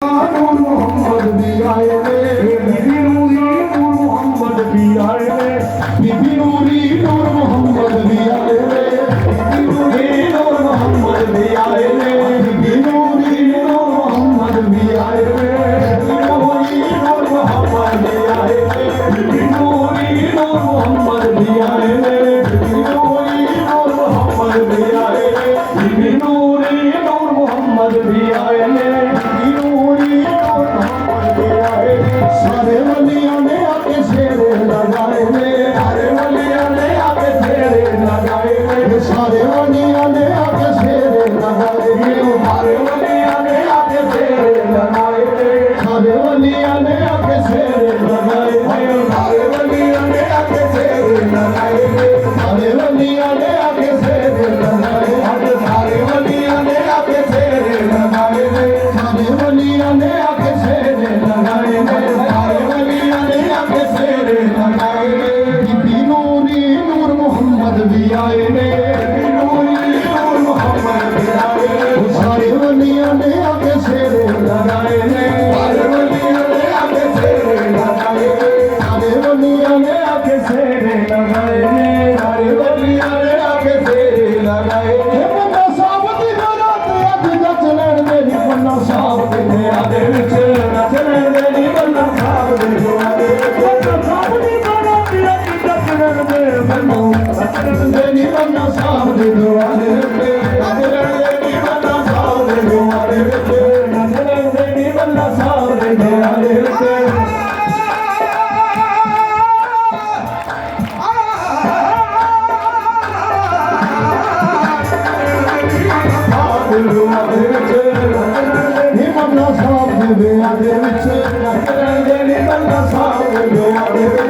नूर मोहम्मद भी आए रे, बीबी नूरी नूर मोहम्मद भी आए रे, बीबी नूरी नूर मोहम्मद भी आए रे, बीबी नूरी नूर मोहम्मद भी आए रे, बीबी नूरी नूर मोहम्मद भी आए रे, बीबी नूरी नूर मोहम्मद भी आए रे, बीबी नूरी नूर मोहम्मद भी आए रे, बीबी नूरी नूर मोहम्मद भी आए रे, बीबी नूरी नूर मोहम्मद भी आए रे, बीबी नूरी नूर मोहम्मद भी आए रे। सारे वलियों ने आके शेरे लगाए रे, सारे वलियों ने आके शेरे लगाए रे, सारे वलियों ने आके शेरे लगाए रे, सारे वलियों ने आके शेरे लगाए रे, सारे वलियों ने आके शेरे लगाए रे, सारे वलियों ने आके शेरे लगाए रे, सारे वलियों ने आके शेरे लगाए रे, सारे वलियों ने आके शेरे लगाए रे, सारे वलियों ने आके शेरे लगाए रे, सारे वलियों ने आके शेरे लगाए रे। बीबी नूरी नूर मोहम्मद भी आए रे, बीबी नूरी नूर मोहम्मद भी आए रे, सारे वलियों ने आके शेरे लगाए रे, सारे वलियों ने आके शेरे लगाए रे, सारे वलियों ने आके शेरे लगाए रे, सारे वलियों ने आके शेरे लगाए रे। बन्ना साहब दी रात अज नच लैण दे नी, बन्ना साहब दे आदे विच नच लैण दे नी, बन्ना साहब दे आदे विच बन्ना साहब दी रात अज नच लैण दे, बन्ना नच लैण दे नी, बन्ना साहब दे आदे विच नच लैण दे नी, बन्ना साहब दे आदे विच नच लैण दे नी, बन्ना साहब दे आदे विच। बन्ना साहब दे आदे विच नच लैण दे नी, बन्ना साहब दे आदे विच